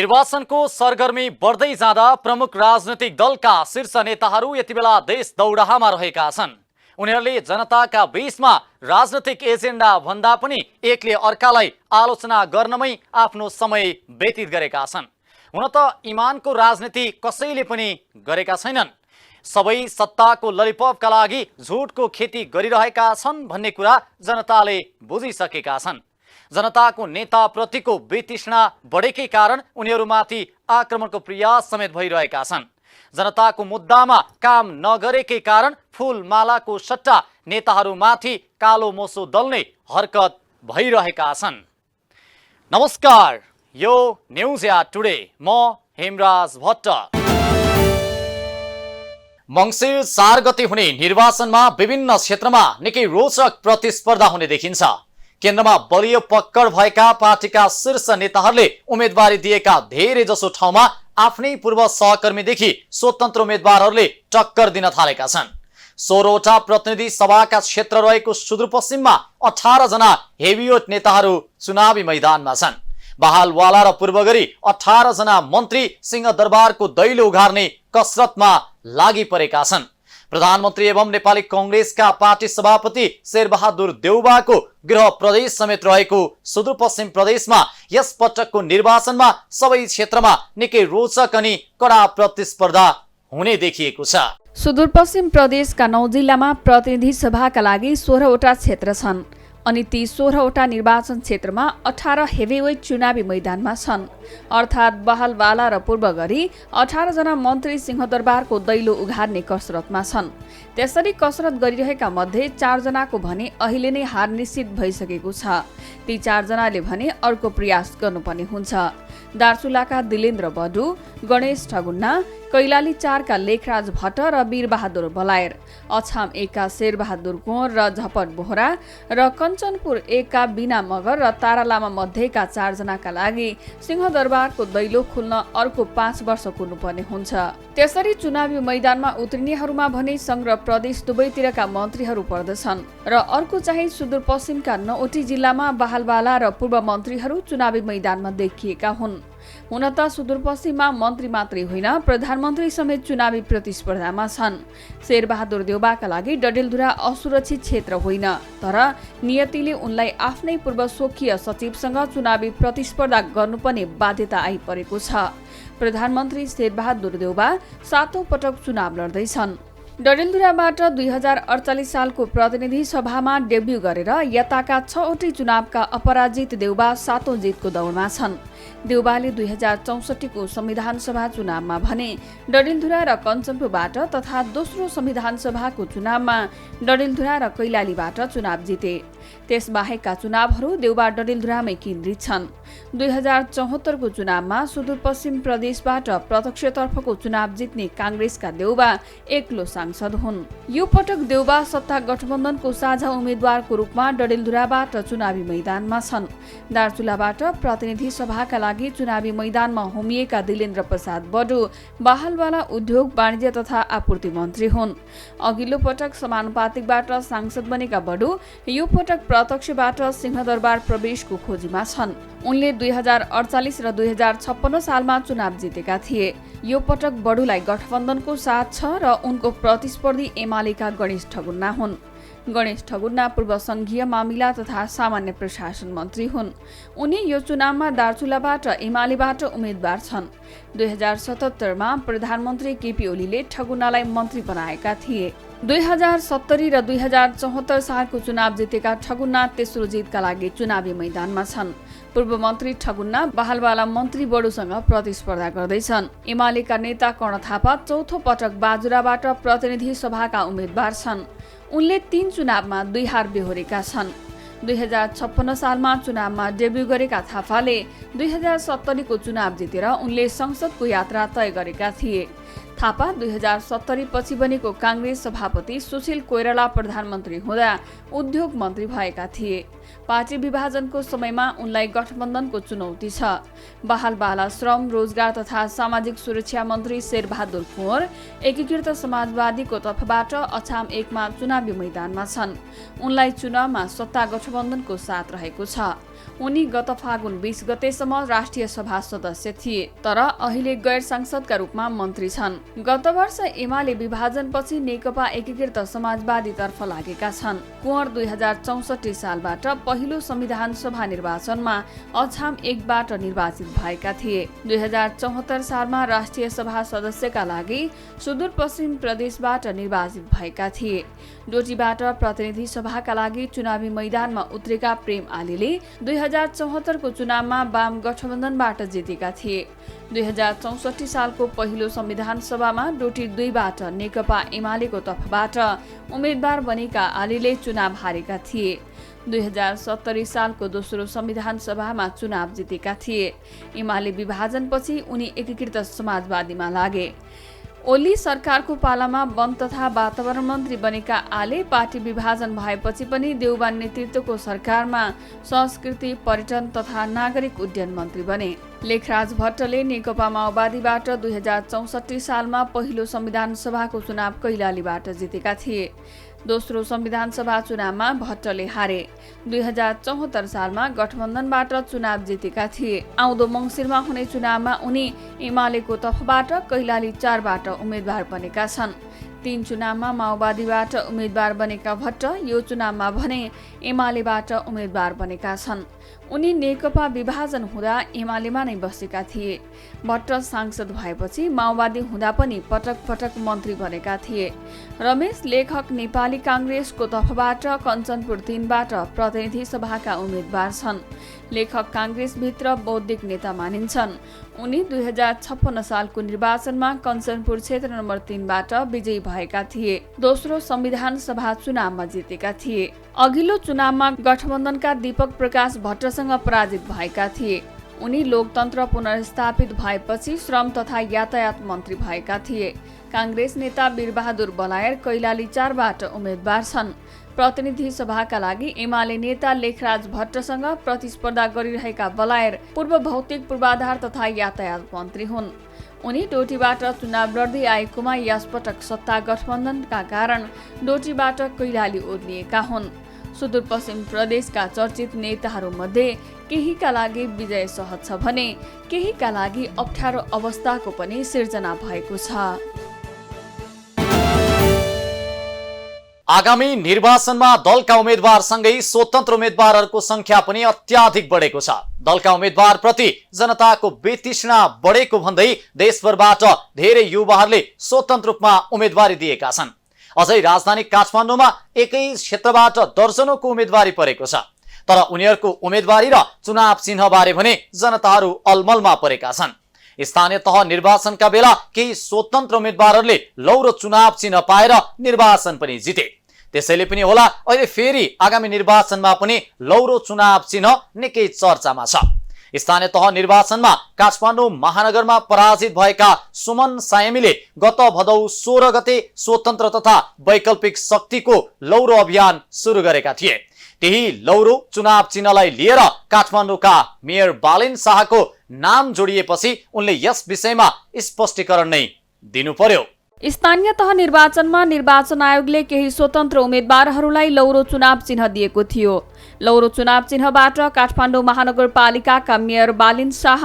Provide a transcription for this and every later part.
निर्वाचनको सरगर्मी बढ्दै जाँदा प्रमुख राजनैतिक दलका शीर्ष नेताहरू यति बेला देश दौडाहामा रहेका छन्। उनीहरूले जनताका बीचमा राजनैतिक एजेन्डा भन्दा पनि एकले अर्कालाई आलोचना गर्नमै आफ्नो समय व्यतीत गरेका छन्। हुन त इमानको राजनीति कसैले पनि गरेका छैनन्। सबै सत्ताको ललिपपका लागि झुटको खेती गरिरहेका छन् भन्ने कुरा जनताले बुझिसकेका छन्। जनताको नेताप्रतिको वितृष्णा बढेकै कारण उनीहरूमाथि आक्रमणको प्रयास समेत भइरहेका छन्। जनताको मुद्दामा काम नगरेकै कारण फूलमालाको सट्टा नेताहरूमाथि कालो मोसो दल्ने हरकत भइरहेका छन्। नमस्कार, यो न्युज या टुडे, म हेमराज भट्ट। मङ्सिर 4 गते हुने निर्वाचनमा विभिन्न क्षेत्रमा निकै रोचक प्रतिस्पर्धा हुने देखिन्छ। केन्द्रमा बलियो पक्कड भएका पार्टीका शीर्ष नेताहरूले उम्मेदवारी दिएका धेरै जसो ठाउँमा आफ्नै पूर्व सहकर्मीदेखि स्वतन्त्र उम्मेदवारहरूले टक्कर दिन थालेका छन्। 16वटा प्रतिनिधि सभाका क्षेत्र रहेको सुदूरपश्चिममा 18 जना हेभिवेट नेताहरू चुनावी मैदानमा छन्। बहालवाला र पूर्व गरी 18 जना मन्त्री सिंहदरबारको दैलो उघार्ने कसरतमा लागि परेका छन्। प्रधानमन्त्री एवं नेपाली कांग्रेसका पार्टी सभापति शेरबहादुर देउबाको गृह प्रदेश समेत रहेको सुदूरपश्चिम प्रदेशमा यस पटकको निर्वाचनमा सबै क्षेत्रमा निकै रोचक अनि कडा प्रतिस्पर्धा हुने देखिएको छ। सुदूरपश्चिम प्रदेशका 9 जिल्लामा प्रतिनिधि सभाका लागि 16वटा क्षेत्र छन् अनि ती 16वटा निर्वाचन क्षेत्रमा 18 हेभीवेट चुनावी मैदानमा छन्। अर्थात् बहालवाला र पूर्व गरी 18 जना मन्त्री सिंहदरबारको दैलो उघार्ने कसरतमा छन्। त्यसरी कसरत गरिरहेका मध्ये 4 जनाको भने अहिले नै हार निश्चित भइसकेको छ। ती 4 जनाले भने अर्को प्रयास गर्नुपर्ने हुन्छ। दार्चुलाका दिलेन्द्र बडु, गणेश ठगुन्ना, कैलाली 4 का लेखराज भट्ट र वीरबहादुर बलायर, अछाम 1 का शेरबहादुर कुँवर र झपट बोहरा र कञ्चनपुर 1 का बिना मगर र तारालामा मध्येका 4 जनाका लागि सिंहदरबारको दैलो खुल्न अर्को 5 वर्ष कुर्नुपर्ने हुन्छ। त्यसरी चुनावी मैदानमा उत्रिनेहरूमा भने संघ र प्रदेश दुवैतिरका मन्त्रीहरू पर्दछन् र अर्को चाहिँ सुदूरपश्चिमका 9वटी जिल्लामा बहालवाला र पूर्व मन्त्रीहरू चुनावी मैदानमा देखिएका हुन्। हुन त सुदूरपश्चिममा मन्त्री मात्रै होइन, प्रधानमन्त्री समेत चुनावी प्रतिस्पर्धामा छन्। शेरबहादुर देउबाका लागि डडेलधुरा असुरक्षित क्षेत्र होइन, तर नियतिले उनलाई आफ्नै पूर्व स्वकीय सचिवसँग चुनावी प्रतिस्पर्धा गर्नुपर्ने बाध्यता आइपरेको छ। प्रधानमन्त्री शेरबहादुर देउबा 7औं पटक चुनाव लड्दैछन्। डडेलधुराबाट 2048 सालको प्रतिनिधि सभामा डेब्यू गरेर यताका 6वटै चुनावका अपराजित देउबा 7औं जितको दौडमा छन्। देउबाले 2064 को संविधान सभा चुनावमा भने डडेलधुरा र कञ्चनपुरबाट तथा दोस्रो संविधान सभाको चुनावमा डडेलधुरा र कैलालीबाट चुनाव जिते। त्यसबाहेकका चुनावहरू देउबा डडेलधुरामै केन्द्रित छन्। 2074 को चुनावमा सुदूरपश्चिम प्रदेशबाट प्रत्यक्षतर्फको चुनाव जित्ने कांग्रेसका देउबा एक्लो सांसद हुन्। यो पटक देउबा सत्ता गठबन्धनको साझा उम्मेद्वारको रूपमा डडेलधुराबाट चुनावी मैदानमा छन्। दार्चुलाबाट प्रतिनिधि सभाका लागि चुनावी मैदानमा होमिएका दिलेन्द्र प्रसाद बडु बहालवाला उद्योग, वाणिज्य तथा आपूर्ति मन्त्री हुन्। अघिल्लो पटक समानुपातिकबाट सांसद बनेका बडु यो पटक प्रत्यक्षबाट सिंहदरबार प्रवेशको खोजीमा छन्। उनले 2048 र 2056 सालमा चुनाव जितेका थिए। यो पटक बडुलाई गठबन्धनको साथ छ र उनको प्रतिस्पर्धी एमालेका गणेश ठगुन्ना हुन्। गणेश ठगुन्ना पूर्व संघीय मामिला तथा सामान्य प्रशासन मन्त्री हुन्। उनी यो चुनावमा दार्चुलाबाट एमालेबाट उम्मेद्वार छन्। 2077 मा प्रधानमन्त्री केपी ओलीले ठगुन्नालाई मन्त्री बनाएका थिए। 2070 र 2074 सालको चुनाव जितेका ठगुन्ना तेस्रो जितका लागि चुनावी मैदानमा छन्। पूर्व मन्त्री ठगुन्ना बहालवाला मन्त्री बडुसँग प्रतिस्पर्धा गर्दैछन्। एमालेका नेता कर्ण थापा चौथो पटक बाजुराबाट प्रतिनिधि सभाका उम्मेद्वार छन्। उनले 3 चुनावमा 2 हार बेहोरेका छन्। 2056 सालमा चुनावमा डेब्यू गरेका थापाले 2070 को चुनाव जितेर उनले संसदको यात्रा तय गरेका थिए। थापा 2070 पछि बनेको कांग्रेस सभापति सुशील कोइराला प्रधानमन्त्री हुँदा उद्योग मन्त्री भएका थिए। पार्टी विभाजनको समयमा उनलाई गठबन्धनको चुनौती छ। बहालवाला श्रम, रोजगार तथा सामाजिक सुरक्षा मन्त्री शेरबहादुर कुँवर एकीकृत समाजवादीको तर्फबाट अछाम 1 मा चुनावी मैदानमा छन्। उनलाई चुनावमा सत्ता गठबन्धनको साथ रहेको छ। उनी गत फागुन 20 गतेसम्म राष्ट्रिय सभा सदस्य थिए, तर अहिले गैर सांसदका रूपमा मन्त्री छन्। गत वर्ष एमाले विभाजनपछि नेकपा एकीकृत समाजवादीतर्फ लागेका छन्। कुँवर 2064 सालबाट पहिलो संविधान सभा निर्वाचनमा अछाम 1बाट निर्वाचित भएका थिए। 2074 सालमा राष्ट्रिय सभा सदस्यका लागि सुदूरपश्चिम प्रदेशबाट निर्वाचित भएका थिए। डोटीबाट प्रतिनिधि सभाका लागि चुनावी मैदानमा उत्रेका प्रेम आलीले 2074 को चुनावमा वाम गठबन्धनबाट जितेका थिए। 2064 सालको पहिलो संविधान सभामा डोटी 2बाट नेकपा एमालेको तर्फबाट उम्मेद्वार बनेका आलीले चुनाव हारेका थिए। 2070 सालको दोस्रो संविधान सभामा चुनाव जितेका थिए। एमाले विभाजनपछि उनी एकीकृत समाजवादीमा लागे। ओली सरकारको पालामा वन तथा वातावरण मन्त्री बनेका आले पार्टी विभाजन भएपछि पनि देउबा नेतृत्वको सरकारमा संस्कृति, पर्यटन तथा नागरिक उड्डयन मन्त्री बने। लेखराज भट्टले नेकपा माओवादीबाट 2064 सालमा पहिलो संविधान सभाको चुनाव कैलालीबाट जितेका थिए। दोस्रो संविधान सभा चुनावमा भट्टले हारे। 2074 सालमा गठबन्धनबाट चुनाव जितेका थिए। आउँदो मङ्सिरमा हुने चुनावमा उनी एमालेको तर्फबाट कैलाली 4बाट उम्मेद्वार बनेका छन्। 3 चुनावमा माओवादीबाट उम्मेद्वार बनेका भट्ट यो चुनावमा भने एमालेबाट उम्मेद्वार बनेका छन्। उनी नेकपा विभाजन हुँदा एमालेमा नै बसेका थिए। भट्ट सांसद भएपछि माओवादी हुँदा पनि पटक पटक मन्त्री बनेका थिए। रमेश लेखक नेपाली काङ्ग्रेसको तर्फबाट कञ्चनपुर 3बाट प्रतिनिधि सभाका उम्मेद्वार छन्। लेखक काङ्ग्रेसभित्र बौद्धिक नेता मानिन्छन्। उनी 2056 सालको निर्वाचनमा कञ्चनपुर क्षेत्र नम्बर 3बाट विजयी भएका थिए। दोस्रो संविधान सभा चुनावमा जितेका थिए। अघिल्लो चुनावमा गठबन्धनका दीपक प्रकाश भट्टसँग पराजित भएका थिए। उनी लोकतन्त्र पुनर्स्थापित भएपछि श्रम तथा यातायात मन्त्री भएका थिए। काङ्ग्रेस नेता वीरबहादुर बलायर कैलाली 4बाट उम्मेद्वार छन्। प्रतिनिधि सभाका लागि एमाले नेता लेखराज भट्टसँग प्रतिस्पर्धा गरिरहेका बलायर पूर्व भौतिक पूर्वाधार तथा यातायात मन्त्री हुन्। उनी डोटीबाट चुनाव लड्दै आएकोमा यसपटक सत्ता गठबन्धनका कारण डोटीबाट कैलाली ओर्लिएका हुन्। सुदूरपश्चिम प्रदेशका चर्चित नेताहरूमध्ये केहीका लागि विजय सहज छ भने केहीका लागि अप्ठ्यारो अवस्थाको पनि सिर्जना भएको छ। आगामी निर्वाचनमा दलका उम्मेद्वारसँगै स्वतन्त्र उम्मेद्वारहरूको संख्या पनि अत्याधिक बढेको छ। दलका उम्मेद्वारप्रति जनताको वितृष्णा बढेको भन्दै देशभरबाट धेरै युवाहरूले स्वतन्त्र रूपमा उम्मेदवारी दिएका छन्। अझै राजधानी काठमाडौँमा एकै क्षेत्रबाट दर्जनौंको उम्मेदवारी परेको छ। तर उनीहरूको उम्मेदवारी र चुनाव चिन्हबारे भने जनताहरू अलमलमा परेका छन्। स्थानीय तह निर्वाचनका बेला केही स्वतन्त्र उम्मेद्वारहरूले लौरो चुनाव चिन्ह पाएर निर्वाचन पनि जिते। त्यसैले पनि होला अहिले फेरि आगामी निर्वाचनमा पनि लौरो चुनाव चिन्ह निकै चर्चामा छ। स्थानीय तह निर्वाचनमा काठमाडौँ महानगरमा पराजित भएका सुमन सायमीले गत भदौ 16 गते स्वतन्त्र तथा वैकल्पिक शक्तिको लौरो अभियान सुरु गरेका थिए। त्यही लौरो चुनाव चिन्हलाई लिएर काठमाडौँका मेयर बालेन शाहको नाम जोडिएपछि उनले यस विषयमा स्पष्टीकरण नै दिनु पर्यो। स्थानीय तह निर्वाचनमा निर्वाचन आयोगले केही स्वतन्त्र उम्मेद्वारहरूलाई लौरो चुनाव चिन्ह दिएको थियो। लौरो चुनाव चिन्हबाट काठमाडौँ महानगरपालिकाका मेयर बालिन शाह,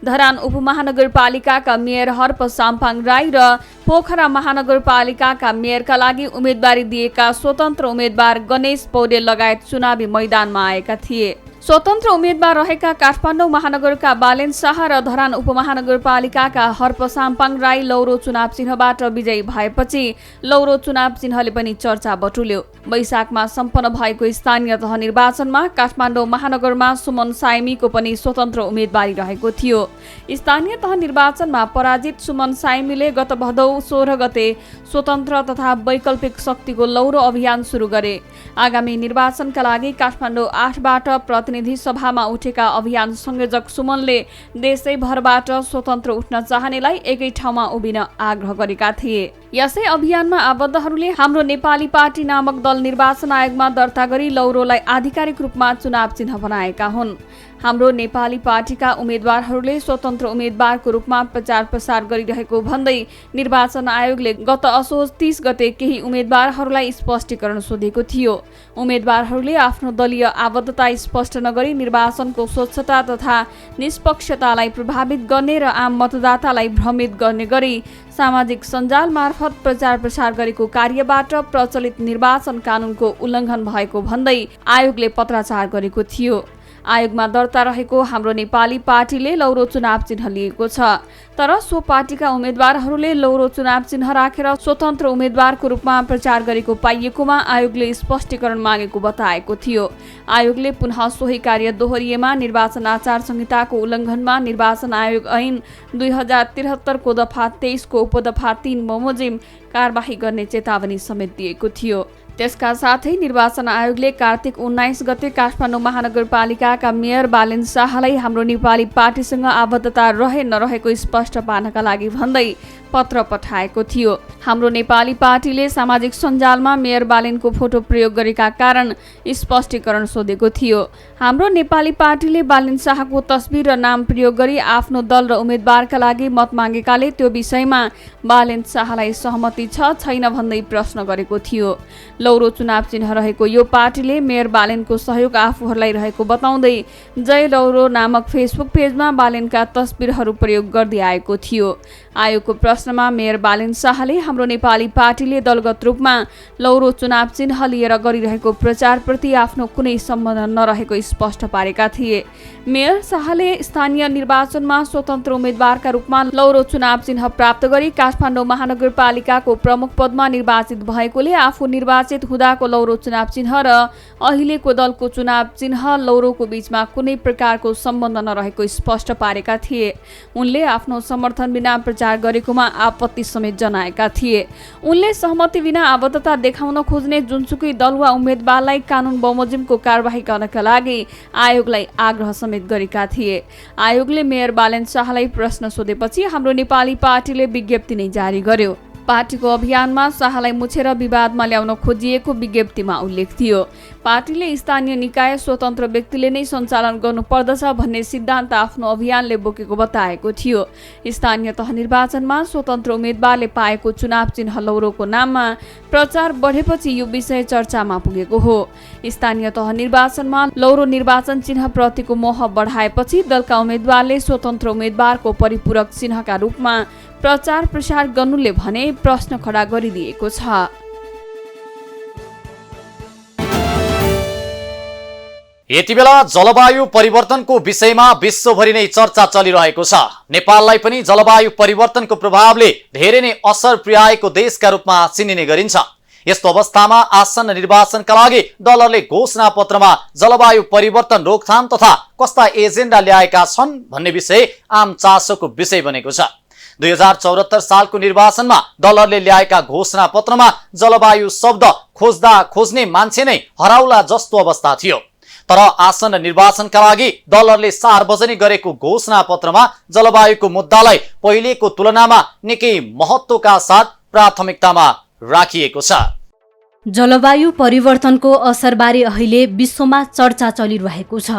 धरान उपमहानगरपालिकाका मेयर हर्प साम्पाङ राई र पोखरा महानगरपालिकाका मेयरका लागि उम्मेदवारी दिएका स्वतन्त्र उम्मेद्वार गणेश पौडेल लगायत चुनावी मैदानमा आएका थिए। स्वतन्त्र उम्मेद्वार रहेका काठमाडौँ महानगरका बालेन शाह र धरान उपमहानगरपालिकाका हर्प साम्पाङ राई लौरो चुनाव चिन्हबाट विजयी भएपछि लौरो चुनाव चिन्हले पनि चर्चा बटुल्यो। वैशाखमा सम्पन्न भएको स्थानीय तह निर्वाचनमा काठमाडौँ महानगरमा सुमन सायमीको पनि स्वतन्त्र उम्मेदवारी रहेको थियो। स्थानीय तह निर्वाचनमा पराजित सुमन सायमीले गत भदौ 16 गते स्वतन्त्र तथा वैकल्पिक शक्तिको लौरो अभियान सुरु गरे। आगामी निर्वाचनका लागि काठमाडौँ 8बाट प्रतिनिधि सभामा उठेका अभियान संयोजक सुमनले देशैभरबाट स्वतन्त्र उठ्न चाहनेलाई एकै ठाउँमा उभिन आग्रह गरेका थिए। यसै अभियानमा आबद्धहरूले हाम्रो नेपाली पार्टी नामक दल निर्वाचन आयोगमा दर्ता गरी लौरोलाई आधिकारिक रूपमा चुनाव चिन्ह बनाएका हुन्। हाम्रो नेपाली पार्टीका उम्मेद्वारहरूले स्वतन्त्र उम्मेद्वारको रूपमा प्रचार प्रसार गरिरहेको भन्दै निर्वाचन आयोगले गत असोज 30 गते केही उम्मेद्वारहरूलाई स्पष्टीकरण सोधेको थियो। उम्मेद्वारहरूले आफ्नो दलीय आबद्धता स्पष्ट नगरी निर्वाचनको स्वच्छता तथा निष्पक्षतालाई प्रभावित गर्ने र आम मतदातालाई भ्रमित गर्ने गरी सामाजिक सञ्जाल मार्फत प्रचार प्रसार गरेको कार्यबाट प्रचलित निर्वाचन कानुनको उल्लङ्घन भएको भन्दै आयोगले पत्राचार गरेको थियो। आयोगमा दर्ता रहेको हाम्रो नेपाली पार्टीले लौरो चुनाव चिन्ह लिएको छ, तर सो पार्टीका उम्मेद्वारहरूले लौरो चुनाव चिन्ह राखेर स्वतन्त्र उम्मेद्वारको रूपमा प्रचार गरेको पाइएकोमा आयोगले स्पष्टीकरण मागेको बताएको थियो। आयोगले पुनः सोही कार्य दोहोरिएमा निर्वाचन आचार संहिताको उल्लङ्घनमा निर्वाचन आयोग ऐन 2073 को दफा 23 को उपदफा 3 बमोजिम कारबाही गर्ने चेतावनी समेत दिएको थियो। त्यसका साथै निर्वाचन आयोगले कार्तिक 19 गते काठमाडौँ महानगरपालिकाका मेयर बालेन शाहलाई हाम्रो नेपाली पार्टीसँग आबद्धता रहे नरहेको स्पष्ट पार्नका लागि भन्दै पत्र पठाएको थियो। हाम्रो नेपाली पार्टीले सामाजिक सञ्जालमा मेयर बालेनको फोटो प्रयोग गरेका कारण स्पष्टीकरण सोधेको थियो। हाम्रो नेपाली पार्टीले बालेन शाहको तस्बिर र नाम प्रयोग गरी आफ्नो दल र उम्मेद्वारका लागि मत मागेकाले त्यो विषयमा बालेन शाहलाई सहमति छ छैन भन्दै प्रश्न गरेको थियो। लौरो चुनाव चिन्ह रहेको यो पार्टीले मेयर बालेनको सहयोग आफूहरूलाई रहेको बताउँदै जय लौरो नामक फेसबुक पेजमा बालेनका तस्बिरहरू प्रयोग गर्दै आएको थियो। आयोगको प्रश्नमा मेयर बालेन शाहले हाम्रो नेपाली पार्टीले दलगत रूपमा लौरो चुनाव चिन्ह लिएर गरिरहेको प्रचारप्रति आफ्नो कुनै सम्बन्ध नरहेको स्पष्ट पारेका थिए। मेयर शाहले स्थानीय निर्वाचनमा स्वतन्त्र उम्मेद्वारका रूपमा लौरो चुनाव चिन्ह प्राप्त गरी काठमाडौँ महानगरपालिकाको प्रमुख पदमा निर्वाचित भएकोले आफू निर्वाचित हुँदाको लौरो चुनाव चिन्ह र अहिलेको दलको चुनाव चिन्ह लौरोको बीचमा कुनै प्रकारको सम्बन्ध नरहेको स्पष्ट पारेका थिए। उनले आफ्नो समर्थन बिना प्रचार गरेकोमा आपत्ति समेत जनाएका थिए। उनले सहमति बिना आबद्धता देखाउन खोज्ने जुनसुकै दल वा उम्मेद्वारलाई कानुन बमोजिमको कारबाही गर्नका लागि आयोगलाई आग्रह समेत गरेका थिए। आयोगले मेयर बालेन शाहलाई प्रश्न सोधेपछि हाम्रो नेपाली पार्टीले विज्ञप्ति नै जारी गर्यो। पार्टीको अभियानमा शाहलाई मुछेर विवादमा ल्याउन खोजिएको विज्ञप्तिमा उल्लेख थियो। पार्टीले स्थानीय निकाय स्वतन्त्र व्यक्तिले नै सञ्चालन गर्नुपर्दछ भन्ने सिद्धान्त आफ्नो अभियानले बोकेको बताएको थियो। स्थानीय तह निर्वाचनमा स्वतन्त्र उम्मेद्वारले पाएको चुनाव चिन्ह लौरोको नाममा प्रचार बढेपछि यो विषय चर्चामा पुगेको हो। स्थानीय तह निर्वाचनमा लौरो निर्वाचन चिन्ह प्रतिको मोह बढाएपछि दलका उम्मेद्वारले स्वतन्त्र उम्मेद्वारको परिपूरक चिन्हका रूपमा प्रचार प्रसार गर्नुले भने प्रश्न खडा गरिदिएको छ। यति बेला जलवायु परिवर्तनको विषयमा विश्वभरि नै चर्चा चलिरहेको छ। नेपाललाई पनि जलवायु परिवर्तनको प्रभावले धेरै नै असर पुर्याएको देशका रूपमा चिनिने गरिन्छ। यस्तो अवस्थामा आसन्न निर्वाचनका लागि दलहरूले घोषणा पत्रमा जलवायु परिवर्तन रोकथाम तथा कस्ता एजेन्डा ल्याएका छन् भन्ने विषय आम चासोको विषय बनेको छ। 2074 सालको निर्वाचनमा दलहरूले ल्याएका घोषणा पत्रमा जलवायु शब्द खोज्दा खोज्ने मान्छे नै हराउला जस्तो अवस्था थियो। तर आसन्न निर्वाचनका लागि दलहरूले सार्वजनिक गरेको घोषणा पत्रमा जलवायुको मुद्दालाई पहिलेको तुलनामा निकै महत्त्वका साथ प्राथमिकतामा राखिएको छ। जलवायु परिवर्तनको असरबारे अहिले विश्वमा चर्चा चलिरहेको छ।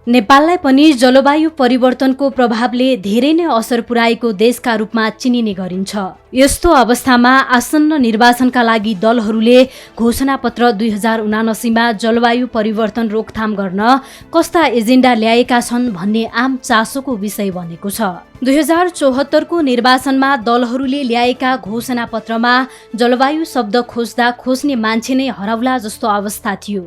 नेपाललाई पनि जलवायु परिवर्तनको प्रभावले धेरै नै असर पुर्याएको देशका रूपमा चिनिने गरिन्छ। यस्तो अवस्थामा आसन्न निर्वाचनका लागि दलहरूले घोषणापत्र 2079 मा जलवायु परिवर्तन रोकथाम गर्न कस्ता एजेन्डा ल्याएका छन् भन्ने आम चासोको विषय बनेको छ। 2074 को निर्वाचनमा दलहरूले ल्याएका घोषणापत्रमा जलवायु शब्द खोज्दा खोज्ने मान्छे नै हराउला जस्तो अवस्था थियो।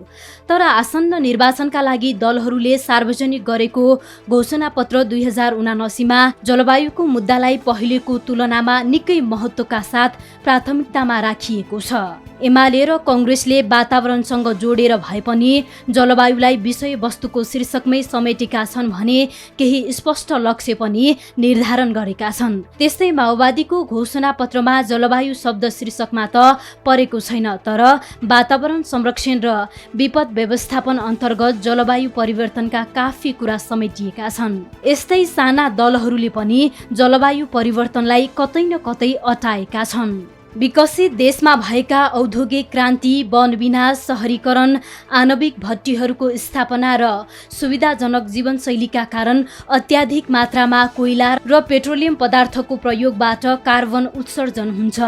तर आसन्न निर्वाचनका लागि दलहरूले सार्वजनिक गरेको घोषणापत्र 2079 मा जलवायुको मुद्दालाई पहिलेको तुलनामा निकै महत्त्वका साथ प्राथमिकतामा राखिएको छ। एमाले र कांग्रेसले वातावरणसँग जोडेर भए पनि जलवायुलाई विषयवस्तुको शीर्षकमै समेटेका छन् भने केही स्पष्ट लक्ष्य पनि निर्धारण गरेका छन्। त्यस्तै माओवादीको घोषणापत्रमा जलवायु शब्द शीर्षकमा त परेको छैन, तर वातावरण संरक्षण र विपद व्यवस्थापन अन्तर्गत जलवायु परिवर्तनका काफी कुरा समेटिएका छन्। यस्तै साना दलहरूले पनि जलवायु परिवर्तनलाई कतै न कतै अटाएका छन्। विकसित देशमा भएका औद्योगिक क्रान्ति, वन विनाश, सहरीकरण, आणविक भट्टीहरूको स्थापना र सुविधाजनक जीवनशैलीका कारण अत्याधिक मात्रामा कोइला र पेट्रोलियम पदार्थको प्रयोगबाट कार्बन उत्सर्जन हुन्छ।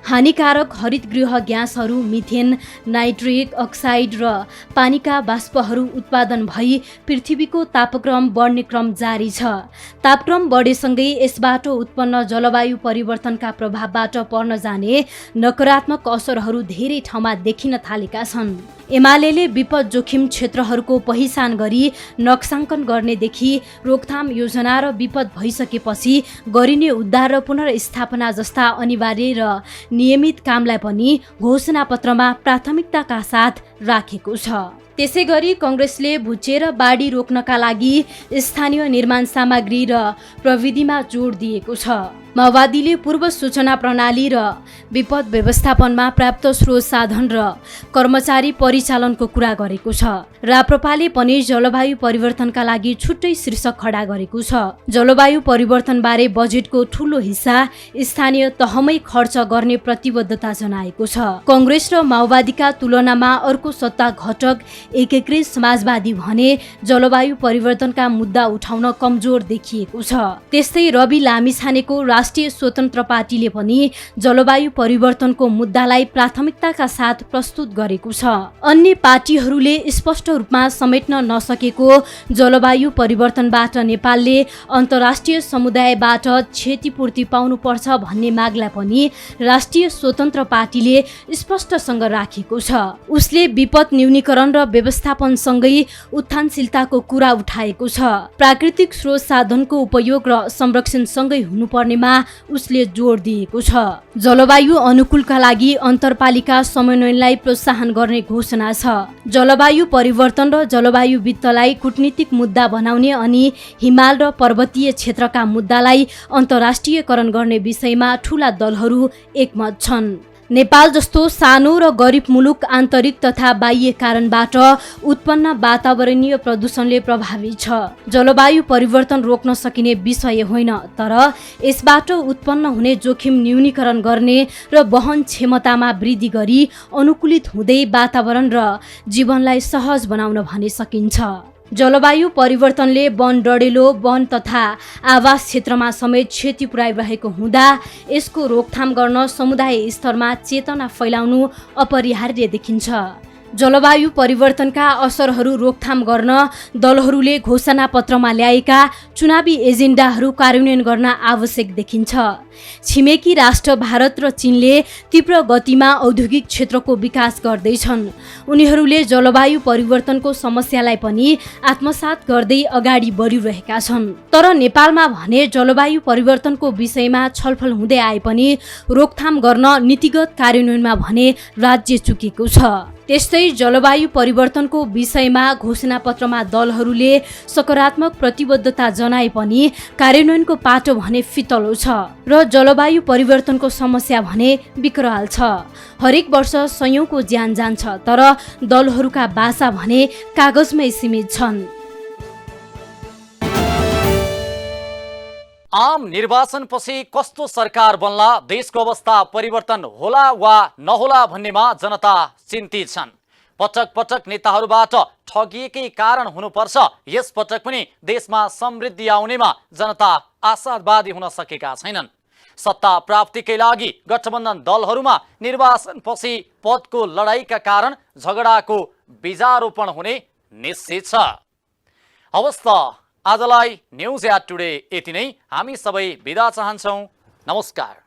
हानिकारक हरितगृह ग्यासहरू मिथेन, नाइट्रिक अक्साइड र पानीका बाष्पहरू उत्पादन भई पृथ्वीको तापक्रम बढ्ने क्रम जारी छ। तापक्रम बढेसँगै यसबाट उत्पन्न जलवायु परिवर्तनका प्रभावबाट पर्न जाने नकारात्मक असरहरू धेरै ठाउँमा देखिन थालेका छन्। एमाले विपद जोखिम क्षेत्रहरूको पहिचान गरी नक्साङ्कन गर्नेदेखि रोकथाम योजना र विपद भइसकेपछि गरिने उद्धार र पुनर्स्थापना जस्ता अनिवार्य र नियमित कामलाई पनि घोषणापत्रमा प्राथमिकताका साथ राखेको छ। त्यसैगरी कांग्रेसले भुचेर बाढी रोक्नका लागि स्थानीय निर्माण सामग्री र प्रविधिमा जोड दिएको छ। माओवादीले पूर्व सूचना प्रणाली र विपद व्यवस्थापनमा प्राप्त स्रोत साधन र कर्मचारी परिचालनको कुरा गरेको छ। राप्रपाले पनि जलवायु परिवर्तनका लागि छुट्टै शीर्षक खडा गरेको छ। जलवायु परिवर्तनबारे बजेटको ठूलो हिस्सा स्थानीय तहमै खर्च गर्ने प्रतिबद्धता जनाएको छ। कांग्रेस र माओवादीका तुलनामा अर्को सत्ता घटक एकीकृत समाजवादी भने जलवायु परिवर्तनका मुद्दा उठाउन कमजोर देखिएको छ। त्यस्तै रवि लामिछानेको राष्ट्रिय स्वतन्त्र पार्टीले पनि जलवायु परिवर्तनको मुद्दालाई प्राथमिकताका साथ प्रस्तुत गरेको छ। अन्य पार्टीहरूले स्पष्ट रूपमा समेट्न नसकेको जलवायु परिवर्तनबाट नेपालले अन्तर्राष्ट्रिय समुदायबाट क्षतिपूर्ति पाउनुपर्छ भन्ने मागलाई पनि राष्ट्रिय स्वतन्त्र पार्टीले स्पष्टसँग राखेको छ। उसले विपद न्यूनीकरण र व्यवस्थापनसँगै उत्थानशीलताको कुरा उठाएको छ। प्राकृतिक स्रोत साधनको उपयोग र संरक्षणसँगै हुनुपर्नेमा उसले जोड दिएको छ। जलवायु अनुकूलका लागि अन्तरपालिका समन्वयनलाई प्रोत्साहन गर्ने घोषणा छ। जलवायु परिवर्तन र जलवायु वित्तलाई कूटनीतिक मुद्दा बनाउने अनि हिमाल र पर्वतीय क्षेत्रका मुद्दालाई अन्तर्राष्ट्रियकरण गर्ने विषयमा ठूला दलहरू एकमत छन्। नेपाल जस्तो सानो र गरिब मुलुक आन्तरिक तथा बाह्य कारणबाट उत्पन्न वातावरणीय प्रदूषणले प्रभावित छ। जलवायु परिवर्तन रोक्न सकिने विषय होइन, तर यसबाट उत्पन्न हुने जोखिम न्यूनीकरण गर्ने र वहन क्षमतामा वृद्धि गरी अनुकूलित हुँदै वातावरण र जीवनलाई सहज बनाउन भने सकिन्छ। जलवायु परिवर्तनले वन डढेलो, वन तथा आवास क्षेत्रमा समेत क्षति पुर्याइरहेको हुँदा यसको रोकथाम गर्न समुदाय स्तरमा चेतना फैलाउनु अपरिहार्य देखिन्छ। जलवायु परिवर्तनका असरहरू रोकथाम गर्न दलहरूले घोषणापत्रमा ल्याएका चुनावी एजेन्डाहरू कार्यान्वयन गर्न आवश्यक देखिन्छ। छिमेकी राष्ट्र भारत र चीनले तीव्र गतिमा औद्योगिक क्षेत्रको विकास गर्दैछन्। उनीहरूले जलवायु परिवर्तनको समस्यालाई पनि आत्मसात गर्दै अगाडि बढिरहेका छन्। तर नेपालमा भने जलवायु परिवर्तनको विषयमा छलफल हुँदै आए पनि रोकथाम गर्न नीतिगत कार्यान्वयनमा भने राज्य चुकेको छ। त्यस्तै जलवायु परिवर्तनको विषयमा घोषणापत्रमा दलहरूले सकारात्मक प्रतिबद्धता जनाए पनि कार्यान्वयनको पाटो भने फितलो छ र जलवायु परिवर्तनको समस्या भने विकराल छ। हरेक वर्ष सयौंको ज्यान जान्छ, तर दलहरूका भाषा भने कागजमै सीमित छन्। आम निर्वाचनपछि कस्तो सरकार बन्ला, देशको अवस्था परिवर्तन होला वा नहोला भन्नेमा जनता चिन्तित छन्। पटक पटक नेताहरूबाट ठगिएकै कारण हुनुपर्छ, यस पटक पनि देशमा समृद्धि आउनेमा जनता आशावादी हुन सकेका छैनन्। सत्ता प्राप्तिकै लागि गठबन्धन दलहरूमा निर्वाचनपछि पदको लडाईका कारण झगडाको बीजारोपण हुने निश्चित छ। अवस्था आजलाई न्युज एट टुडे यति नै। हामी सबै बिदा चाहन्छौँ। नमस्कार।